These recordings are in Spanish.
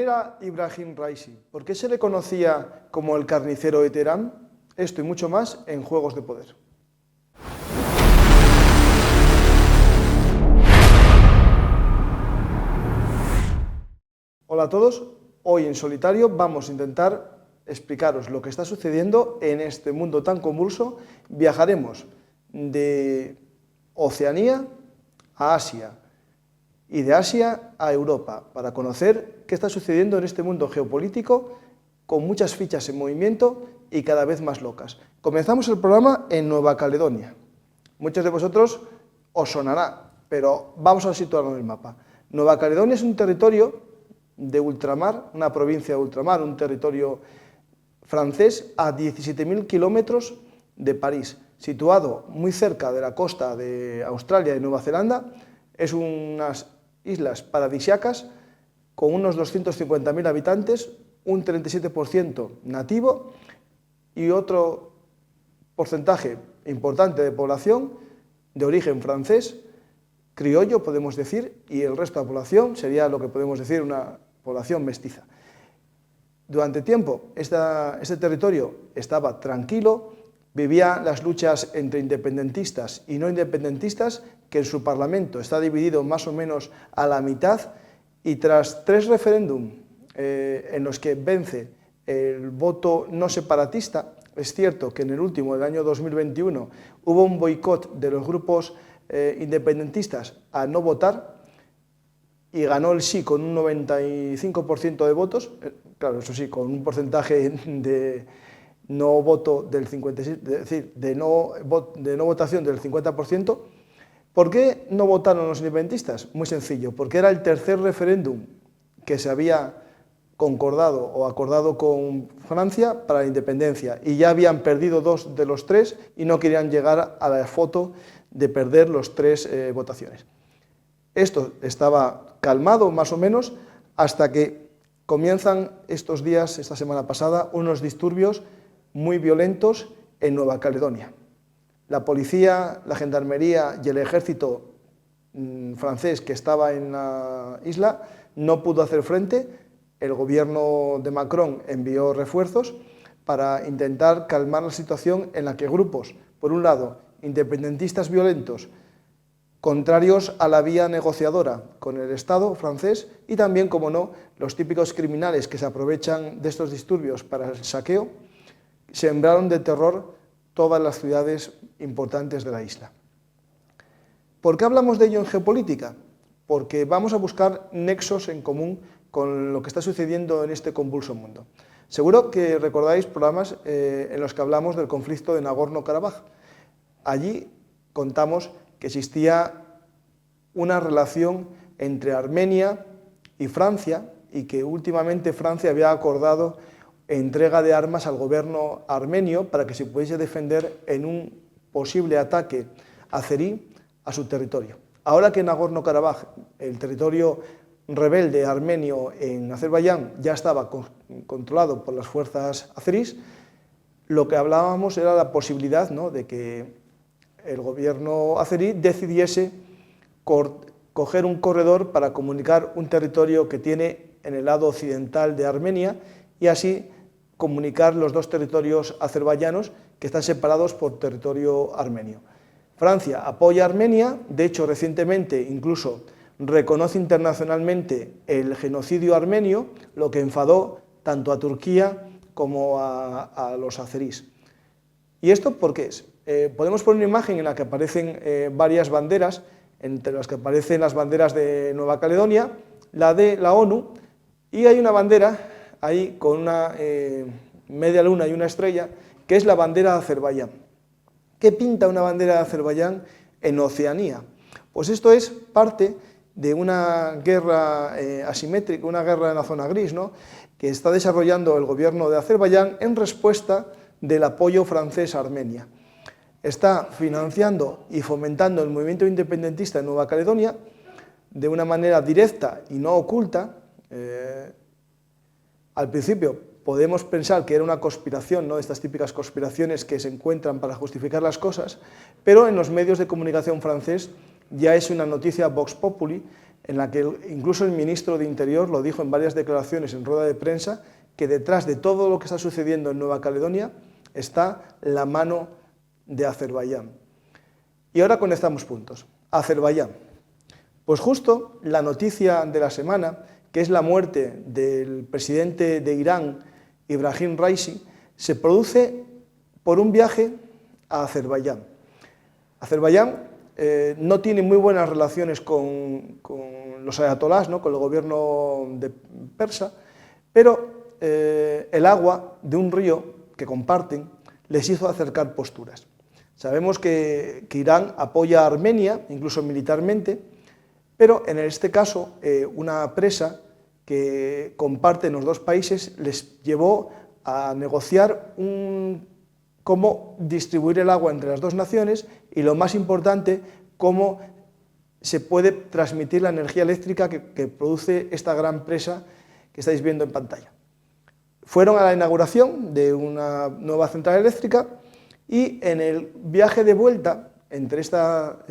era Ibrahim Raisi? ¿Por qué se le conocía como el carnicero de Teherán? Esto y mucho más en Juegos de Poder. Hola a todos, hoy en solitario vamos a intentar explicaros lo que está sucediendo en este mundo tan convulso. Viajaremos de Oceanía a Asia y de Asia a Europa para conocer qué está sucediendo en este mundo geopolítico con muchas fichas en movimiento y cada vez más locas. Comenzamos el programa en Nueva Caledonia. Muchos de vosotros os sonará, pero vamos a situarlo en el mapa. Nueva Caledonia es un territorio de ultramar, una provincia de ultramar, un territorio francés a 17.000 kilómetros de París, situado muy cerca de la costa de Australia y Nueva Zelanda. Es unas islas paradisíacas con unos 250.000 habitantes, un 37% nativo y otro porcentaje importante de población de origen francés, criollo podemos decir, y el resto de la población sería lo que podemos decir una población mestiza. Durante tiempo este territorio estaba tranquilo, vivía las luchas entre independentistas y no independentistas, que en su parlamento está dividido más o menos a la mitad, y tras 3 referéndums en los que vence el voto no separatista, es cierto que en el último, del año 2021, hubo un boicot de los grupos independentistas a no votar, y ganó el sí con un 95% de votos, claro, eso sí, con un porcentaje de no voto del 56%, es decir, de no votación del 50%. ¿Por qué no votaron los independentistas? Muy sencillo, porque era el tercer referéndum que se había concordado o acordado con Francia para la independencia, y ya habían perdido 2 de los 3 y no querían llegar a la foto de perder los 3 votaciones. Esto estaba calmado más o menos hasta que comienzan estos días, esta semana pasada, unos disturbios muy violentos en Nueva Caledonia. La policía, la gendarmería y el ejército francés que estaba en la isla no pudo hacer frente. El gobierno de Macron envió refuerzos para intentar calmar la situación en la que grupos, por un lado, independentistas violentos, contrarios a la vía negociadora con el Estado francés, y también, como no, los típicos criminales que se aprovechan de estos disturbios para el saqueo, sembraron de terror todas las ciudades importantes de la isla. ¿Por qué hablamos de ello en geopolítica? Porque vamos a buscar nexos en común con lo que está sucediendo en este convulso mundo. Seguro que recordáis programas en los que hablamos del conflicto de Nagorno-Karabaj. Allí contamos que existía una relación entre Armenia y Francia, y que últimamente Francia había acordado entrega de armas al gobierno armenio para que se pudiese defender en un posible ataque azerí a su territorio. Ahora que Nagorno-Karabaj, el territorio rebelde armenio en Azerbaiyán, ya estaba controlado por las fuerzas azerís, lo que hablábamos era la posibilidad, ¿no?, de que el gobierno azerí decidiese coger un corredor para comunicar un territorio que tiene en el lado occidental de Armenia, y así comunicar los 2 territorios azerbaiyanos que están separados por territorio armenio. Francia apoya a Armenia, de hecho recientemente incluso reconoce internacionalmente el genocidio armenio, lo que enfadó tanto a Turquía como a los azerís. ¿Y esto por qué es? Podemos poner una imagen en la que aparecen varias banderas, entre las que aparecen las banderas de Nueva Caledonia, la de la ONU, y hay una bandera ahí con una media luna y una estrella, que es la bandera de Azerbaiyán. ¿Qué pinta una bandera de Azerbaiyán en Oceanía? Pues esto es parte de una guerra asimétrica, una guerra en la zona gris, ¿no?, que está desarrollando el gobierno de Azerbaiyán en respuesta del apoyo francés a Armenia. Está financiando y fomentando el movimiento independentista en Nueva Caledonia de una manera directa y no oculta. Al principio podemos pensar que era una conspiración, ¿no?, de estas típicas conspiraciones que se encuentran para justificar las cosas, pero en los medios de comunicación francés ya es una noticia vox populi en la que incluso el ministro de Interior lo dijo en varias declaraciones en rueda de prensa, que detrás de todo lo que está sucediendo en Nueva Caledonia está la mano de Azerbaiyán. Y ahora conectamos puntos. Azerbaiyán. Pues justo la noticia de la semana, que es la muerte del presidente de Irán, Ibrahim Raisi, se produce por un viaje a Azerbaiyán. Azerbaiyán no tiene muy buenas relaciones con los ayatolás, ¿no?, con el gobierno persa, pero el agua de un río que comparten les hizo acercar posturas. Sabemos que Irán apoya a Armenia, incluso militarmente, pero en este caso una presa que comparten los dos países les llevó a negociar cómo distribuir el agua entre las dos naciones y, lo más importante, cómo se puede transmitir la energía eléctrica que produce esta gran presa que estáis viendo en pantalla. Fueron a la inauguración de una nueva central eléctrica y en el viaje de vuelta entre esta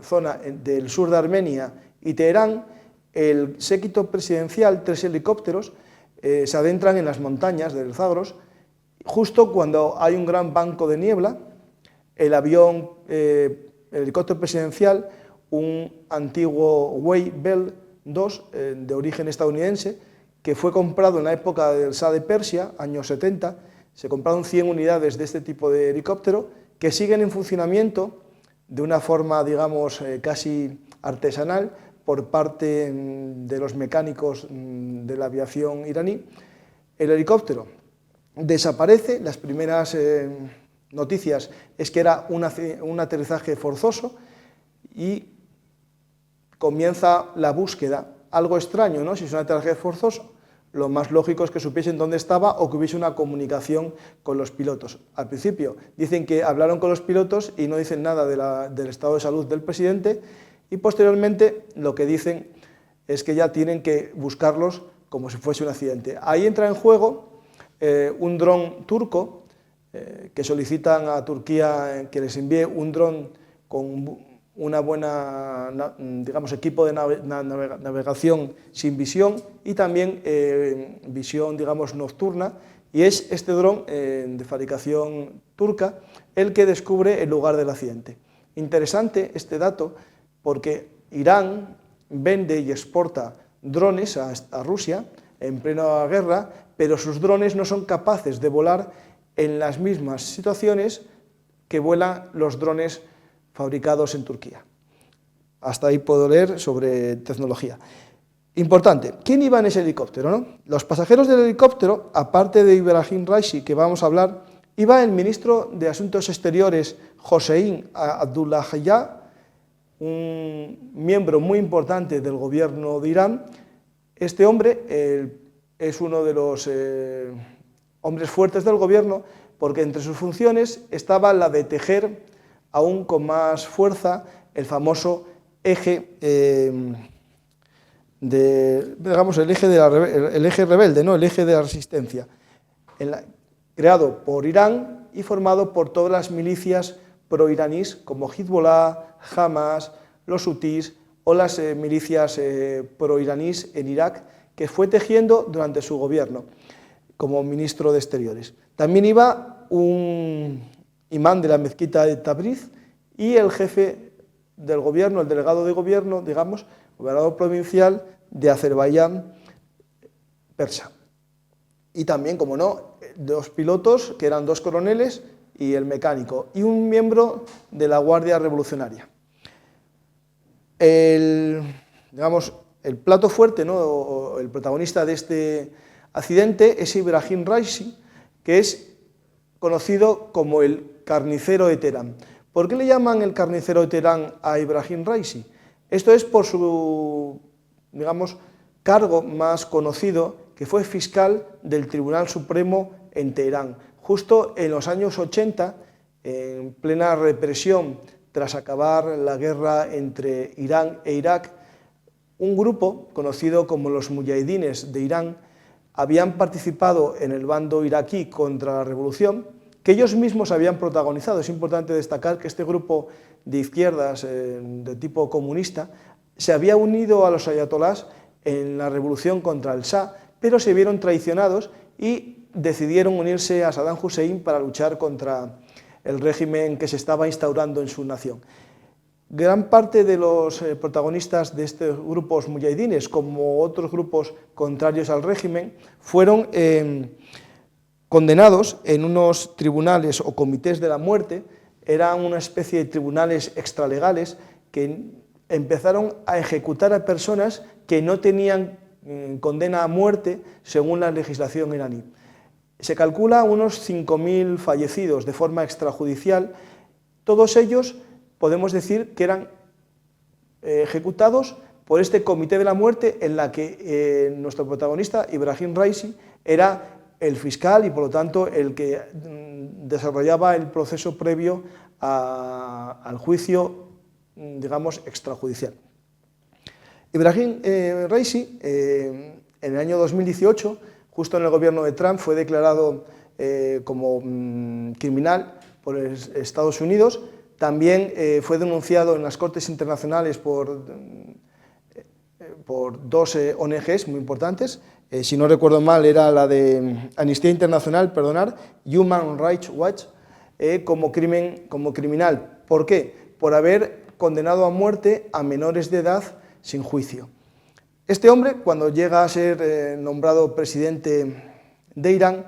zona del sur de Armenia y Teherán, el séquito presidencial, 3 helicópteros, se adentran en las montañas del Zagros. Justo cuando hay un gran banco de niebla, el avión, el helicóptero presidencial, un antiguo Way Bell 2 de origen estadounidense, que fue comprado en la época del Shah de Persia, años 70, se compraron 100 unidades de este tipo de helicóptero que siguen en funcionamiento de una forma, digamos, casi artesanal por parte de los mecánicos de la aviación iraní. El helicóptero desaparece, las primeras noticias es que era un aterrizaje forzoso y comienza la búsqueda. Algo extraño, ¿no? Si es un aterrizaje forzoso, lo más lógico es que supiesen dónde estaba o que hubiese una comunicación con los pilotos. Al principio dicen que hablaron con los pilotos y no dicen nada del estado de salud del presidente, y posteriormente lo que dicen es que ya tienen que buscarlos como si fuese un accidente. Ahí entra en juego un dron turco, que solicitan a Turquía que les envíe un dron con una buena, digamos, equipo de navegación sin visión y también visión, digamos, nocturna, y es este dron de fabricación turca el que descubre el lugar del accidente. Interesante este dato porque Irán vende y exporta drones a Rusia en plena guerra, pero sus drones no son capaces de volar en las mismas situaciones que vuelan los drones fabricados en Turquía. Hasta ahí puedo leer sobre tecnología. Importante, ¿quién iba en ese helicóptero, no? Los pasajeros del helicóptero, aparte de Ibrahim Raisi, que vamos a hablar, iba el ministro de Asuntos Exteriores, Hossein Abdullahian, un miembro muy importante del gobierno de Irán. Este hombre es uno de los hombres fuertes del gobierno, porque entre sus funciones estaba la de tejer aún con más fuerza el famoso eje, digamos, el eje rebelde, ¿no?, el eje de la resistencia, creado por Irán y formado por todas las milicias pro-iraníes como Hezbollah, Hamas, los hutíes o las milicias pro-iraníes en Irak, que fue tejiendo durante su gobierno como ministro de Exteriores. También iba un imán de la mezquita de Tabriz y el jefe del gobierno, el delegado de gobierno, digamos, gobernador provincial de Azerbaiyán persa. Y también, como no, 2 pilotos, que eran 2 coroneles, y el mecánico, y un miembro de la Guardia Revolucionaria. Digamos, el plato fuerte, ¿no?, o el protagonista de este accidente es Ibrahim Raisi, que es conocido como el carnicero de Teherán. ¿Por qué le llaman el carnicero de Teherán a Ibrahim Raisi? Esto es por su, digamos, cargo más conocido, que fue fiscal del Tribunal Supremo en Teherán. Justo en los años 80, en plena represión tras acabar la guerra entre Irán e Irak, un grupo conocido como los mujahidines de Irán habían participado en el bando iraquí contra la revolución, que ellos mismos habían protagonizado. Es importante destacar que este grupo de izquierdas de tipo comunista se había unido a los ayatolás en la revolución contra el Shah, pero se vieron traicionados y decidieron unirse a Saddam Hussein para luchar contra el régimen que se estaba instaurando en su nación. Gran parte de los protagonistas de estos grupos mujahidines, como otros grupos contrarios al régimen, fueron condenados en unos tribunales o comités de la muerte. Eran una especie de tribunales extralegales que empezaron a ejecutar a personas que no tenían condena a muerte según la legislación iraní. Se calcula unos 5.000 fallecidos de forma extrajudicial. Todos ellos podemos decir que eran ejecutados por este comité de la muerte, en la que nuestro protagonista, Ibrahim Raisi, era el fiscal y por lo tanto el que desarrollaba el proceso previo al juicio, digamos, extrajudicial. Ibrahim Raisi, en el año 2018, justo en el gobierno de Trump, fue declarado como criminal por Estados Unidos. También fue denunciado en las Cortes Internacionales por dos ONGs muy importantes. Si no recuerdo mal, era la de Amnistía Internacional, Human Rights Watch, como criminal. ¿Por qué? Por haber condenado a muerte a menores de edad sin juicio. Este hombre, cuando llega a ser nombrado presidente de Irán,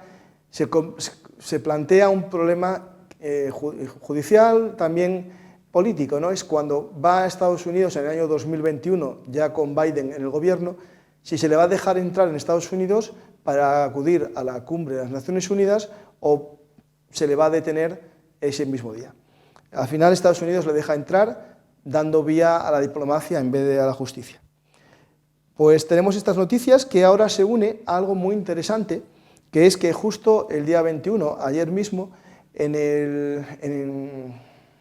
se plantea un problema judicial, también político, ¿no? Es cuando va a Estados Unidos en el año 2021, ya con Biden en el gobierno, si se le va a dejar entrar en Estados Unidos para acudir a la cumbre de las Naciones Unidas o se le va a detener ese mismo día. Al final Estados Unidos le deja entrar dando vía a la diplomacia en vez de a la justicia. Pues tenemos estas noticias que ahora se une a algo muy interesante, que es que justo el día 21, ayer mismo, en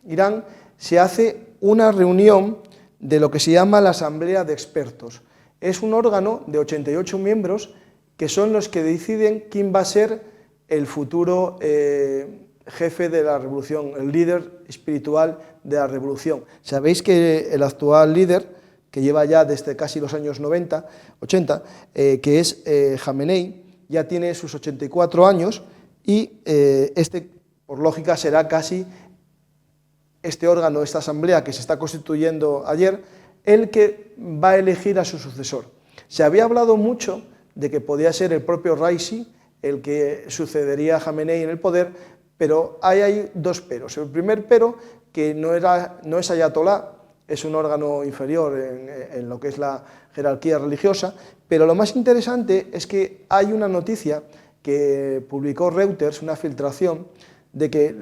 Irán se hace una reunión de lo que se llama la Asamblea de Expertos. Es un órgano de 88 miembros que son los que deciden quién va a ser el futuro jefe de la revolución, el líder espiritual de la revolución. Sabéis que el actual líder, que lleva ya desde casi los años 80, que es Jamenei, ya tiene sus 84 años y por lógica será casi este órgano, esta asamblea que se está constituyendo ayer, el que va a elegir a su sucesor. Se había hablado mucho de que podía ser el propio Raisi el que sucedería a Jamenei en el poder, pero hay dos peros. El primer pero, que no es ayatolá, es un órgano inferior en lo que es la jerarquía religiosa, pero lo más interesante es que hay una noticia que publicó Reuters, una filtración, de que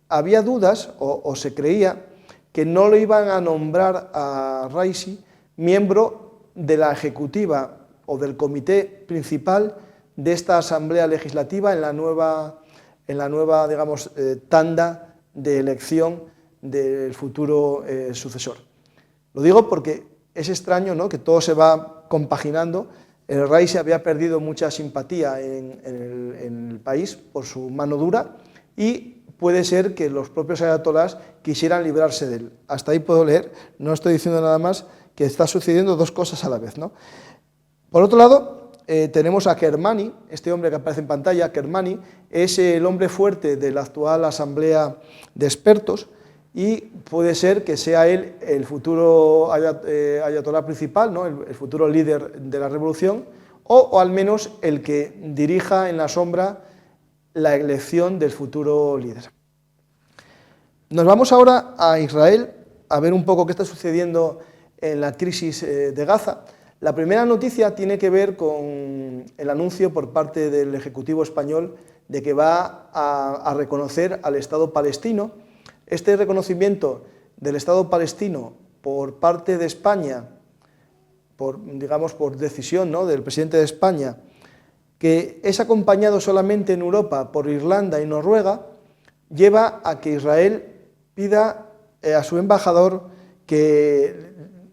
había dudas o se creía que no lo iban a nombrar a Raisi miembro de la ejecutiva o del comité principal de esta asamblea legislativa en la nueva digamos, tanda de elección del futuro sucesor. Lo digo porque es extraño, ¿no?, que todo se va compaginando. El Raisi había perdido mucha simpatía en el país por su mano dura y puede ser que los propios ayatolás quisieran librarse de él. Hasta ahí puedo leer, no estoy diciendo nada más, que está sucediendo dos cosas a la vez, ¿no? Por otro lado, tenemos a Kermani, este hombre que aparece en pantalla. Kermani es el hombre fuerte de la actual asamblea de expertos y puede ser que sea él el futuro ayatolá principal, ¿no?, el futuro líder de la revolución, o al menos el que dirija en la sombra la elección del futuro líder. Nos vamos ahora a Israel a ver un poco qué está sucediendo en la crisis de Gaza. La primera noticia tiene que ver con el anuncio por parte del Ejecutivo español de que va a reconocer al Estado palestino. Este reconocimiento del Estado palestino por parte de España, por decisión, ¿no?, del presidente de España, que es acompañado solamente en Europa por Irlanda y Noruega, lleva a que Israel pida a su embajador que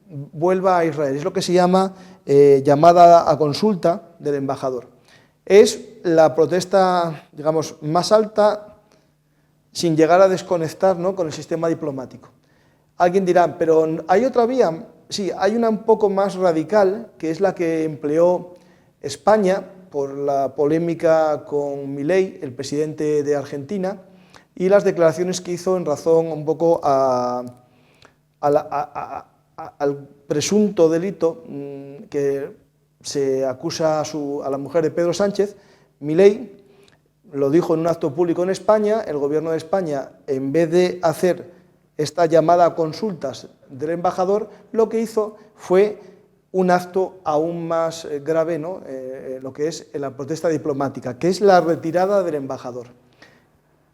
vuelva a Israel. Es lo que se llama llamada a consulta del embajador. Es la protesta, digamos, más alta sin llegar a desconectar, ¿no?, con el sistema diplomático. Alguien dirá, pero ¿hay otra vía? Sí, hay una un poco más radical, que es la que empleó España por la polémica con Milei, el presidente de Argentina, y las declaraciones que hizo en razón un poco al presunto delito que se acusa a la mujer de Pedro Sánchez. Milei lo dijo en un acto público en España. El gobierno de España, en vez de hacer esta llamada a consultas del embajador, lo que hizo fue un acto aún más grave, ¿no? Lo que es la protesta diplomática, que es la retirada del embajador.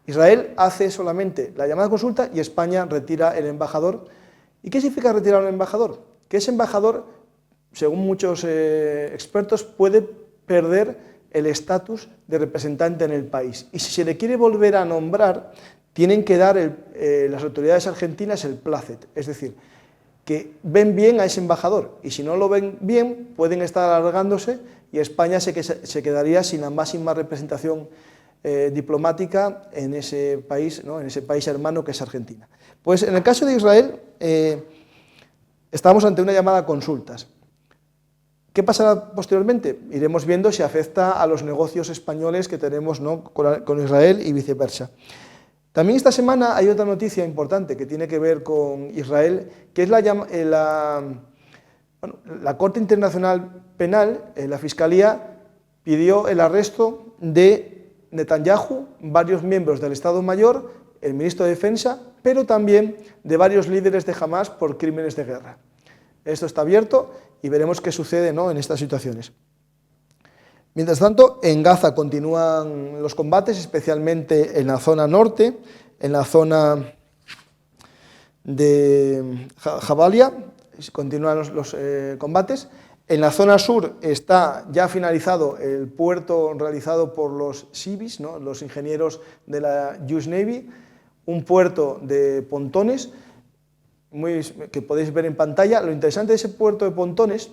Israel hace solamente la llamada a consulta y España retira el embajador. ¿Y qué significa retirar un embajador? Que ese embajador, según muchos expertos, puede perder el estatus de representante en el país. Y si se le quiere volver a nombrar, tienen que dar las autoridades argentinas el plácet, es decir, que ven bien a ese embajador, y si no lo ven bien, pueden estar alargándose y España se quedaría sin la máxima representación diplomática en ese país, ¿no? En ese país hermano que es Argentina. Pues en el caso de Israel, estamos ante una llamada a consultas. ¿Qué pasará posteriormente? Iremos viendo si afecta a los negocios españoles que tenemos, ¿no?, con Israel y viceversa. También esta semana hay otra noticia importante que tiene que ver con Israel, que es la Corte Internacional Penal, la Fiscalía, pidió el arresto de Netanyahu, varios miembros del Estado Mayor, el ministro de Defensa, pero también de varios líderes de Hamás por crímenes de guerra. Esto está abierto y veremos qué sucede, ¿no?, en estas situaciones. Mientras tanto, en Gaza continúan los combates, especialmente en la zona norte, en la zona de Jabalia, continúan los combates. En la zona sur está ya finalizado el puerto realizado por los Civis, ¿no?, los ingenieros de la US Navy, un puerto de pontones que podéis ver en pantalla. Lo interesante de ese puerto de pontones,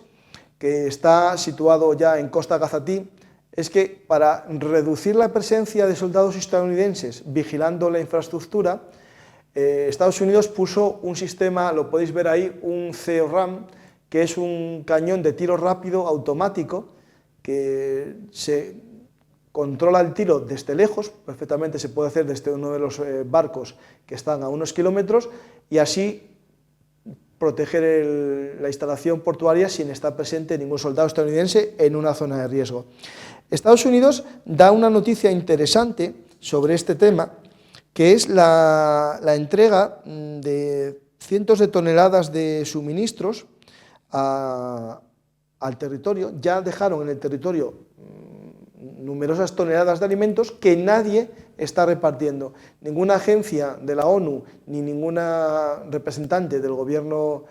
que está situado ya en Costa Gazatí, es que para reducir la presencia de soldados estadounidenses vigilando la infraestructura, Estados Unidos puso un sistema, lo podéis ver ahí, un CEORAM, que es un cañón de tiro rápido automático que se controla el tiro desde lejos, perfectamente se puede hacer desde uno de los barcos que están a unos kilómetros, y así proteger la instalación portuaria sin estar presente ningún soldado estadounidense en una zona de riesgo. Estados Unidos da una noticia interesante sobre este tema, que es la entrega de cientos de toneladas de suministros al territorio. Ya dejaron en el territorio numerosas toneladas de alimentos que nadie está repartiendo. Ninguna agencia de la ONU ni ninguna representante del gobierno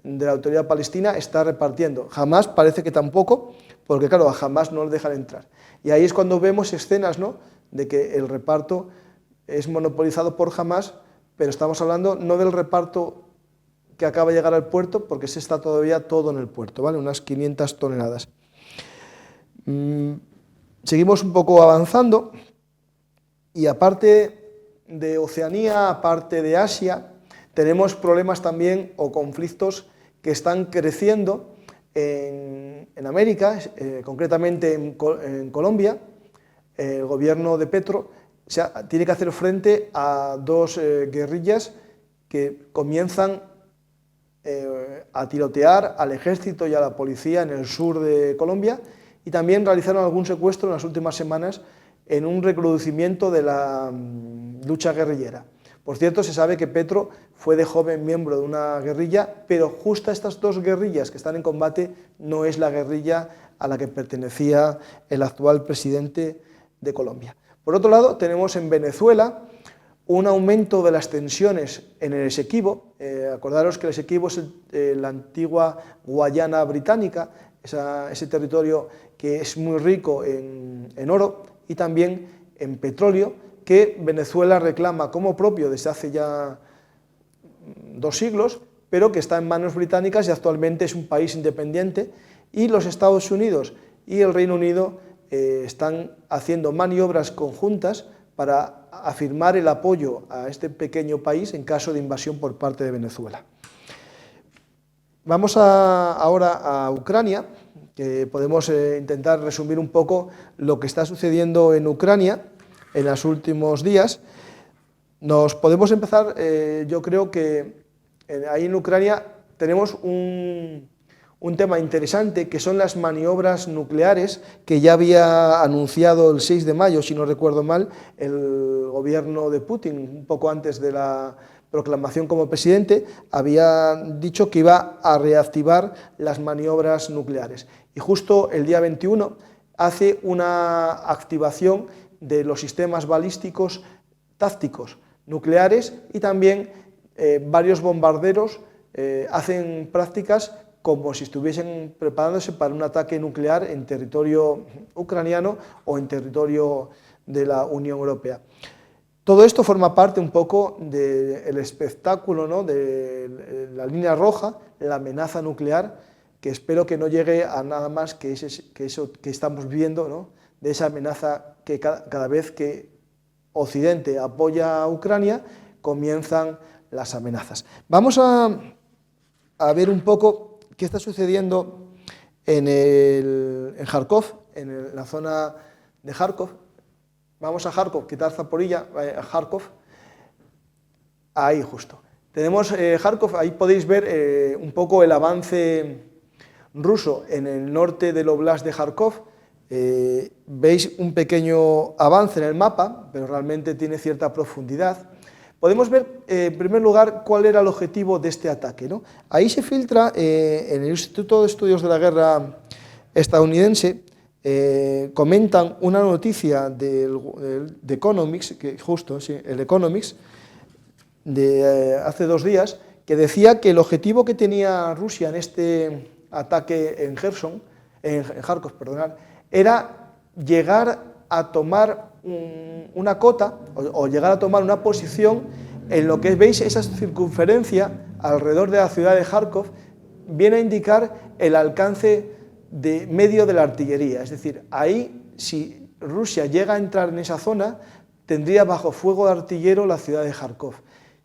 de la autoridad palestina está repartiendo. Hamás parece que tampoco, porque claro, a Hamás no le dejan entrar. Y ahí es cuando vemos escenas, ¿no?, de que el reparto es monopolizado por Hamás, pero estamos hablando no del reparto que acaba de llegar al puerto, porque se está todavía todo en el puerto, ¿vale?, unas 500 toneladas. Seguimos un poco avanzando y aparte de Oceanía, aparte de Asia, tenemos problemas también o conflictos que están creciendo en América, concretamente en Colombia. El gobierno de Petro tiene que hacer frente a dos guerrillas que comienzan a tirotear al ejército y a la policía en el sur de Colombia, y también realizaron algún secuestro en las últimas semanas en un recrudecimiento de la lucha guerrillera. Por cierto, se sabe que Petro fue de joven miembro de una guerrilla, pero justo estas dos guerrillas que están en combate no es la guerrilla a la que pertenecía el actual presidente de Colombia. Por otro lado, tenemos en Venezuela un aumento de las tensiones en el Esequibo. Acordaros que el Esequibo es la antigua Guayana británica, ese territorio que es muy rico en oro y también en petróleo, que Venezuela reclama como propio desde hace ya 2 siglos, pero que está en manos británicas y actualmente es un país independiente, y los Estados Unidos y el Reino Unido están haciendo maniobras conjuntas para afirmar el apoyo a este pequeño país en caso de invasión por parte de Venezuela. Vamos ahora a Ucrania, que podemos intentar resumir un poco lo que está sucediendo en Ucrania en los últimos días. Nos podemos empezar, yo creo que ahí en Ucrania tenemos un tema interesante, que son las maniobras nucleares que ya había anunciado el 6 de mayo, si no recuerdo mal, el gobierno de Putin, un poco antes de la proclamación como presidente, había dicho que iba a reactivar las maniobras nucleares. Y justo el día 21 hace una activación de los sistemas balísticos tácticos nucleares y también varios bombarderos hacen prácticas como si estuviesen preparándose para un ataque nuclear en territorio ucraniano o en territorio de la Unión Europea. Todo esto forma parte un poco del espectáculo, ¿no?, de la línea roja, la amenaza nuclear, que espero que no llegue a nada más que eso que estamos viendo, ¿no?, de esa amenaza que cada vez que Occidente apoya a Ucrania, comienzan las amenazas. Vamos a ver un poco qué está sucediendo en Kharkov, en la zona de Kharkov. Vamos a Kharkov, quitar Zaporilla, a Kharkov, ahí justo. Tenemos Kharkov, ahí podéis ver un poco el avance ruso en el norte del Oblast de Kharkov. Veis un pequeño avance en el mapa, pero realmente tiene cierta profundidad. Podemos ver, en primer lugar, cuál era el objetivo de este ataque, ¿no? Ahí se filtra, en el Instituto de Estudios de la Guerra estadounidense, comentan una noticia de Economics, que justo, sí, el Economics, de hace 2 días, que decía que el objetivo que tenía Rusia en este ataque en Kharkov, perdonad, era llegar a tomar una cota o llegar a tomar una posición en lo que veis, esa circunferencia alrededor de la ciudad de Kharkov, viene a indicar el alcance de medio de la artillería, es decir, ahí si Rusia llega a entrar en esa zona, tendría bajo fuego de artillero la ciudad de Kharkov.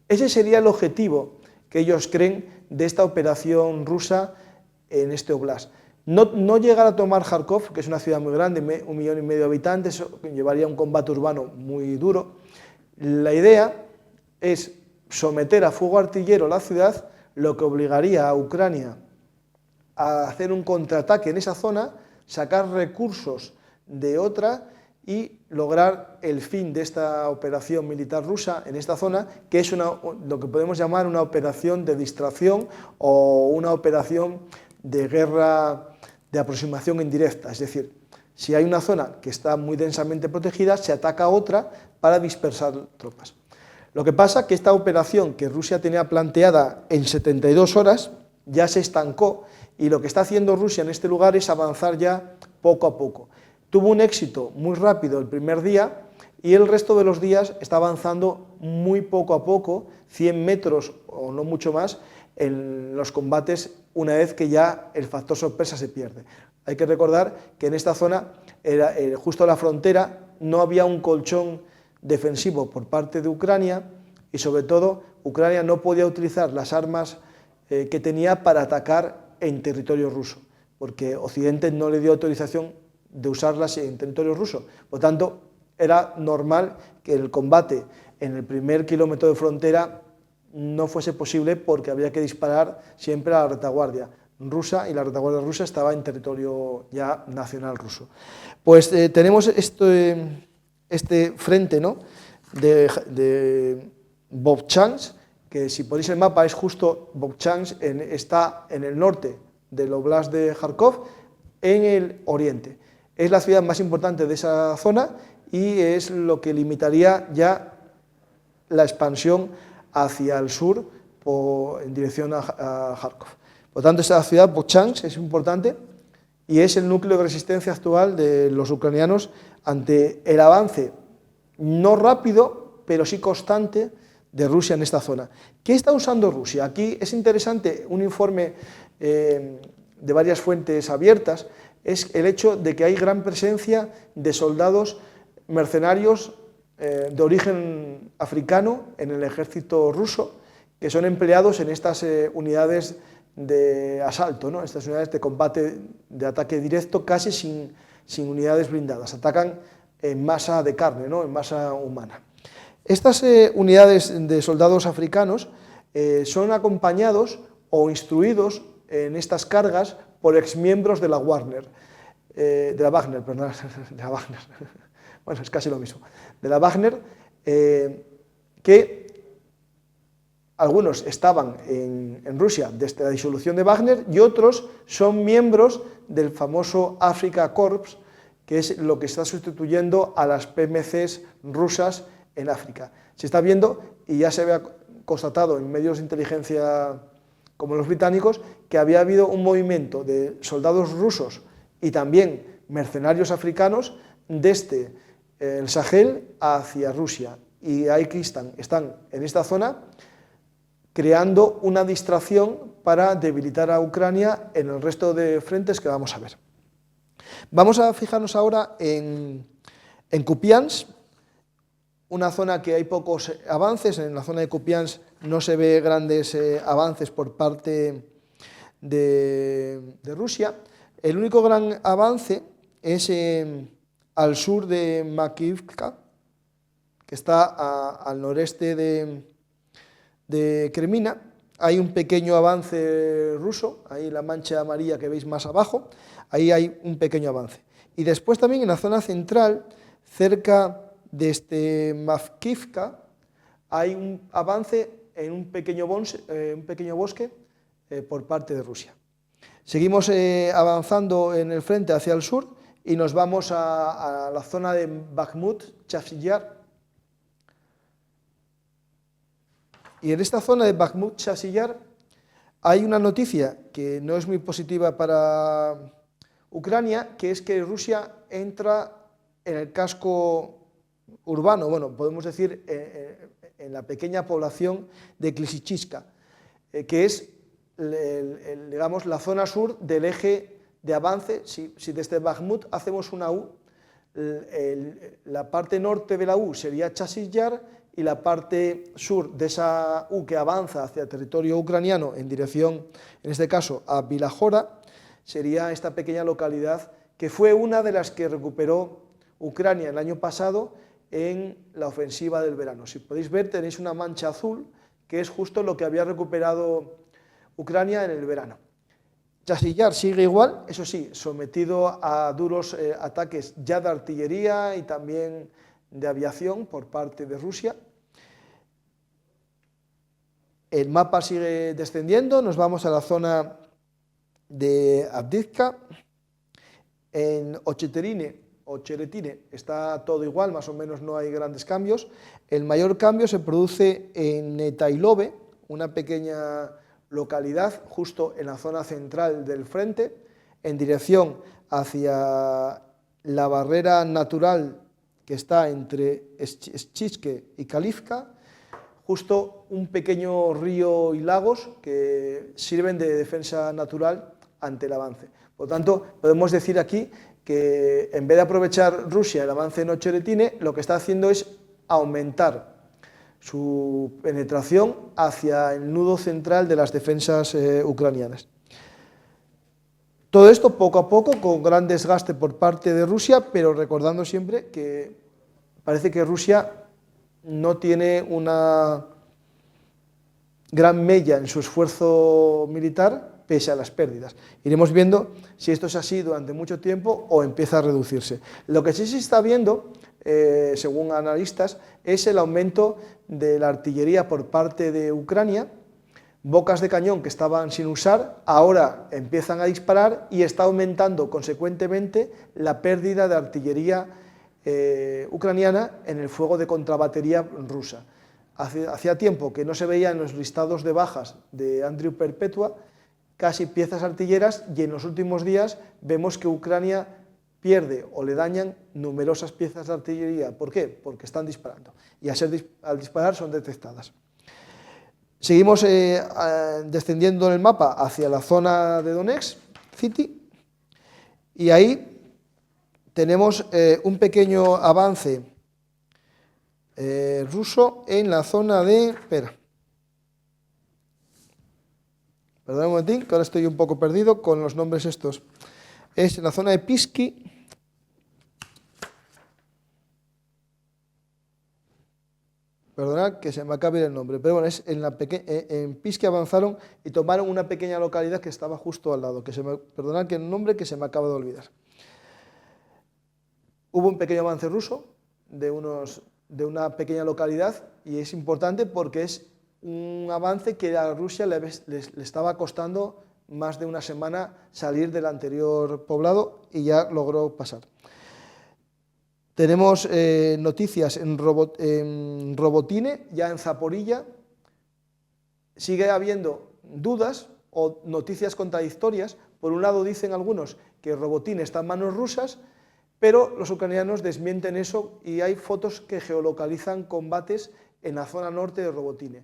Ese sería el objetivo que ellos creen de esta operación rusa en este oblast. No llegar a tomar Kharkov, que es una ciudad muy grande, 1,5 millones de habitantes, llevaría un combate urbano muy duro. La idea es someter a fuego artillero la ciudad, lo que obligaría a Ucrania a hacer un contraataque en esa zona, sacar recursos de otra y lograr el fin de esta operación militar rusa en esta zona, que es lo que podemos llamar una operación de distracción o una operación de guerra de aproximación indirecta, es decir, si hay una zona que está muy densamente protegida, se ataca a otra para dispersar tropas. Lo que pasa es que esta operación que Rusia tenía planteada en 72 horas ya se estancó y lo que está haciendo Rusia en este lugar es avanzar ya poco a poco. Tuvo un éxito muy rápido el primer día y el resto de los días está avanzando muy poco a poco, 100 metros o no mucho más, en los combates una vez que ya el factor sorpresa se pierde. Hay que recordar que en esta zona, justo a la frontera, no había un colchón defensivo por parte de Ucrania y sobre todo Ucrania no podía utilizar las armas que tenía para atacar en territorio ruso, porque Occidente no le dio autorización de usarlas en territorio ruso. Por tanto, era normal que el combate en el primer kilómetro de frontera no fuese posible porque había que disparar siempre a la retaguardia rusa y la retaguardia rusa estaba en territorio ya nacional ruso. Pues tenemos este frente, ¿no?, de Vovchansk, que si ponéis el mapa es justo Vovchansk, está en el norte del Oblast de Kharkov, en el oriente. Es la ciudad más importante de esa zona y es lo que limitaría ya la expansión hacia el sur en dirección a Kharkov. Por tanto, esta ciudad, Vovchansk, es importante y es el núcleo de resistencia actual de los ucranianos ante el avance no rápido, pero sí constante de Rusia en esta zona. ¿Qué está usando Rusia? Aquí es interesante un informe de varias fuentes abiertas, es el hecho de que hay gran presencia de soldados mercenarios de origen africano en el ejército ruso, que son empleados en estas unidades de asalto, ¿no? Estas unidades de combate, de ataque directo, casi sin unidades blindadas. Atacan en masa de carne, ¿no? En masa humana. Estas unidades de soldados africanos son acompañados o instruidos en estas cargas por exmiembros de la Wagner, perdón, de la Wagner, bueno, es casi lo mismo, de la Wagner, que algunos estaban en Rusia desde la disolución de Wagner y otros son miembros del famoso Africa Corps, que es lo que está sustituyendo a las PMCs rusas en África. Se está viendo, y ya se había constatado en medios de inteligencia como los británicos, que había habido un movimiento de soldados rusos y también mercenarios africanos desde el Sahel hacia Rusia. Y ahí están en esta zona creando una distracción para debilitar a Ucrania en el resto de frentes que vamos a ver. Vamos a fijarnos ahora en Kupiansk, una zona que hay pocos avances. En la zona de Kupiansk no se ve grandes avances por parte de Rusia. El único gran avance es al sur de Makivka, que está al noreste de Kremina. Hay un pequeño avance ruso, ahí la mancha amarilla que veis más abajo, ahí hay un pequeño avance. Y después también en la zona central, cerca de Makivka, hay un avance en un pequeño bosque por parte de Rusia. Seguimos avanzando en el frente hacia el sur y nos vamos a la zona de Bakhmut-Chasiv-Yar. Y en esta zona de Bakhmut-Chasiv-Yar hay una noticia que no es muy positiva para Ucrania, que es que Rusia entra en el casco urbano, bueno, podemos decir en la pequeña población de Klisichivka, que es digamos, la zona sur del eje de avance. Si desde Bakhmut hacemos una U, la parte norte de la U sería Chasiv-Yar y la parte sur de esa U que avanza hacia el territorio ucraniano en dirección, en este caso, a Bilahora, sería esta pequeña localidad que fue una de las que recuperó Ucrania el año pasado en la ofensiva del verano. Si podéis ver, tenéis una mancha azul, que es justo lo que había recuperado Ucrania en el verano. Chasiv-Yar sigue igual, eso sí, sometido a duros ataques ya de artillería y también de aviación por parte de Rusia. El mapa sigue descendiendo, nos vamos a la zona de Avdiivka. En Ocheretine está todo igual, más o menos no hay grandes cambios. El mayor cambio se produce en Netailove, una pequeña localidad justo en la zona central del frente, en dirección hacia la barrera natural que está entre Schizke y Kalivka, justo un pequeño río y lagos que sirven de defensa natural ante el avance. Por lo tanto, podemos decir aquí que en vez de aprovechar Rusia el avance en Ocheretine, lo que está haciendo es aumentar su penetración hacia el nudo central de las defensas ucranianas. Todo esto poco a poco, con gran desgaste por parte de Rusia, pero recordando siempre que parece que Rusia no tiene una gran mella en su esfuerzo militar, pese a las pérdidas. Iremos viendo si esto es así durante mucho tiempo o empieza a reducirse. Lo que sí se está viendo, según analistas, es el aumento de la artillería por parte de Ucrania. Bocas de cañón que estaban sin usar, ahora empiezan a disparar y está aumentando consecuentemente la pérdida de artillería ucraniana en el fuego de contrabatería rusa. Hacía tiempo que no se veía en los listados de bajas de Andriy Perpetua casi piezas artilleras y en los últimos días vemos que Ucrania pierde o le dañan numerosas piezas de artillería. ¿Por qué? Porque están disparando y al disparar son detectadas. Seguimos descendiendo en el mapa hacia la zona de Donetsk City y ahí tenemos un pequeño avance ruso en la zona de... Perdón un momentín, que ahora estoy un poco perdido con los nombres estos. Es en la zona de Pisky. Perdonad que se me acabe el nombre, pero bueno, es en Pisky avanzaron y tomaron una pequeña localidad que estaba justo al lado, perdonad que el nombre que se me acaba de olvidar. Hubo un pequeño avance ruso de una pequeña localidad y es importante porque es un avance que a Rusia le estaba costando más de una semana salir del anterior poblado y ya logró pasar. Tenemos noticias en Robotine, ya en Zaporilla. Sigue habiendo dudas o noticias contradictorias. Por un lado dicen algunos que Robotine está en manos rusas, pero los ucranianos desmienten eso y hay fotos que geolocalizan combates en la zona norte de Robotine.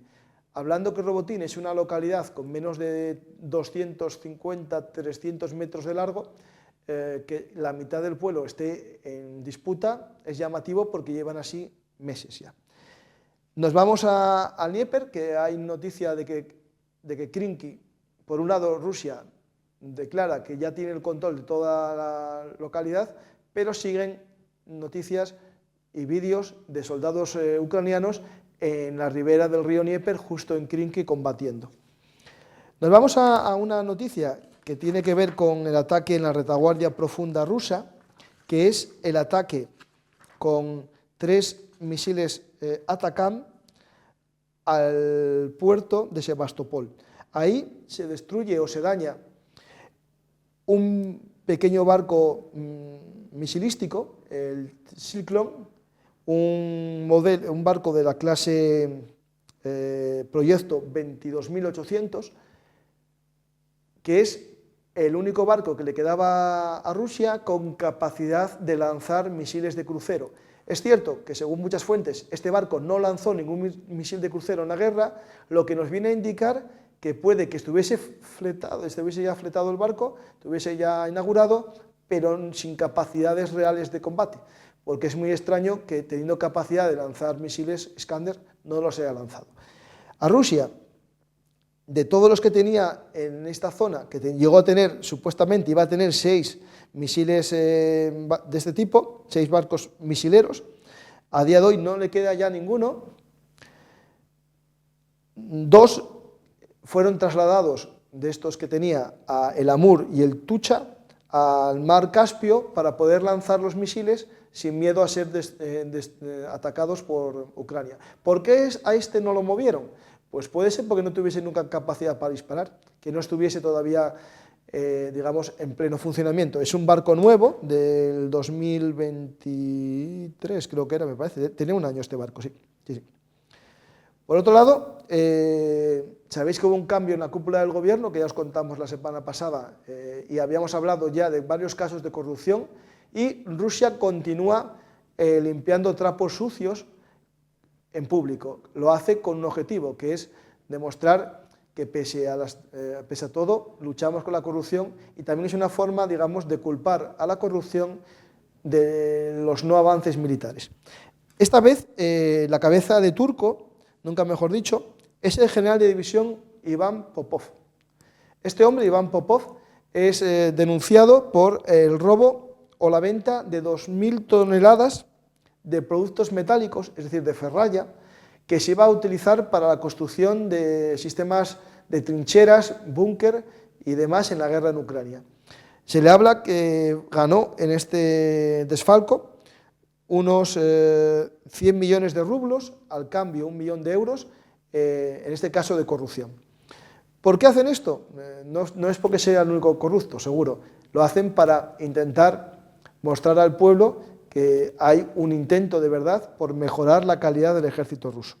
Hablando que Robotine es una localidad con menos de 250-300 metros de largo, que la mitad del pueblo esté en disputa es llamativo porque llevan así meses ya. Nos vamos al Dnieper, que hay noticia de que Krinky, por un lado Rusia declara que ya tiene el control de toda la localidad, pero siguen noticias y vídeos de soldados ucranianos en la ribera del río Dnieper, justo en Krinky, combatiendo. Nos vamos a una noticia que tiene que ver con el ataque en la retaguardia profunda rusa, que es el ataque con 3 misiles Atacam al puerto de Sebastopol. Ahí se destruye o se daña un pequeño barco misilístico, el Cyclone, un barco de la clase Proyecto 22.800, que es el único barco que le quedaba a Rusia con capacidad de lanzar misiles de crucero. Es cierto que, según muchas fuentes, este barco no lanzó ningún misil de crucero en la guerra, lo que nos viene a indicar que puede que estuviese ya fletado el barco, estuviese ya inaugurado, pero sin capacidades reales de combate, porque es muy extraño que, teniendo capacidad de lanzar misiles Iskander, no los haya lanzado. A Rusia, de todos los que tenía en esta zona, que llegó a tener, supuestamente iba a tener 6 misiles de este tipo, 6 barcos misileros, a día de hoy no le queda ya ninguno. 2 fueron trasladados de estos que tenía, el Amur y el Tucha, al mar Caspio para poder lanzar los misiles sin miedo a ser atacados por Ucrania. ¿Por qué a este no lo movieron? Pues puede ser porque no tuviese nunca capacidad para disparar, que no estuviese todavía, digamos, en pleno funcionamiento. Es un barco nuevo del 2023, creo que era, me parece. Tenía un año este barco, sí. Por otro lado, sabéis que hubo un cambio en la cúpula del gobierno, que ya os contamos la semana pasada, y habíamos hablado ya de varios casos de corrupción, y Rusia continúa limpiando trapos sucios en público. Lo hace con un objetivo, que es demostrar que pese a todo luchamos con la corrupción, y también es una forma, digamos, de culpar a la corrupción de los no avances militares. Esta vez la cabeza de turco, nunca mejor dicho, es el general de división Iván Popov. Este hombre, Iván Popov, es denunciado por el robo o la venta de 2.000 toneladas de productos metálicos, es decir, de ferralla, que se iba a utilizar para la construcción de sistemas de trincheras, búnker y demás en la guerra en Ucrania. Se le habla que ganó en este desfalco unos 100 millones de rublos, al cambio 1 millón de euros, en este caso de corrupción. ¿Por qué hacen esto? No es porque sea el único corrupto, seguro. Lo hacen para intentar mostrar al pueblo que hay un intento de verdad por mejorar la calidad del ejército ruso.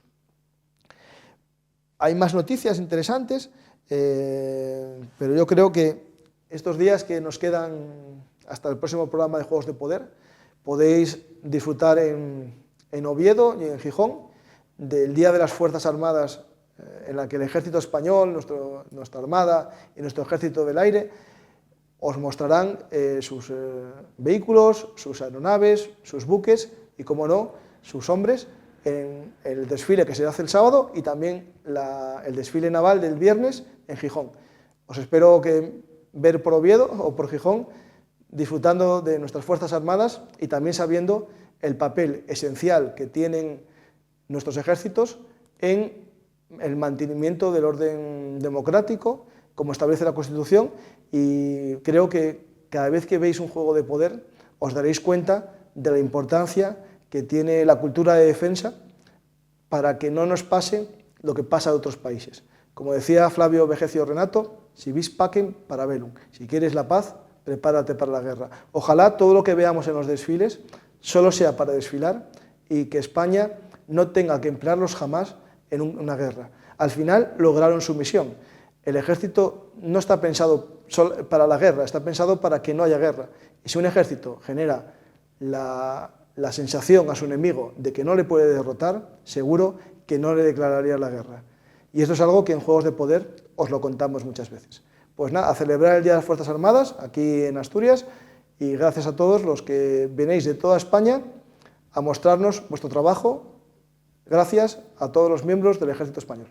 Hay más noticias interesantes, pero yo creo que estos días que nos quedan hasta el próximo programa de Juegos de Poder, podéis disfrutar en Oviedo y en Gijón del Día de las Fuerzas Armadas, en la que el ejército español, nuestra armada y nuestro ejército del aire os mostrarán sus vehículos, sus aeronaves, sus buques y, como no, sus hombres en el desfile que se hace el sábado y también el desfile naval del viernes en Gijón. Os espero ver por Oviedo o por Gijón, disfrutando de nuestras Fuerzas Armadas y también sabiendo el papel esencial que tienen nuestros ejércitos en el mantenimiento del orden democrático, como establece la Constitución, y creo que cada vez que veis un juego de poder os daréis cuenta de la importancia que tiene la cultura de defensa para que no nos pase lo que pasa en otros países. Como decía Flavio Vegecio Renato, si vis pacem para bellum, si quieres la paz, prepárate para la guerra. Ojalá todo lo que veamos en los desfiles solo sea para desfilar y que España no tenga que emplearlos jamás en una guerra. Al final lograron su misión. El ejército no está pensado solo para la guerra, está pensado para que no haya guerra. Y si un ejército genera la sensación a su enemigo de que no le puede derrotar, seguro que no le declararía la guerra. Y esto es algo que en Juegos de Poder os lo contamos muchas veces. Pues nada, a celebrar el Día de las Fuerzas Armadas aquí en Asturias, y gracias a todos los que venéis de toda España a mostrarnos vuestro trabajo. Gracias a todos los miembros del Ejército Español.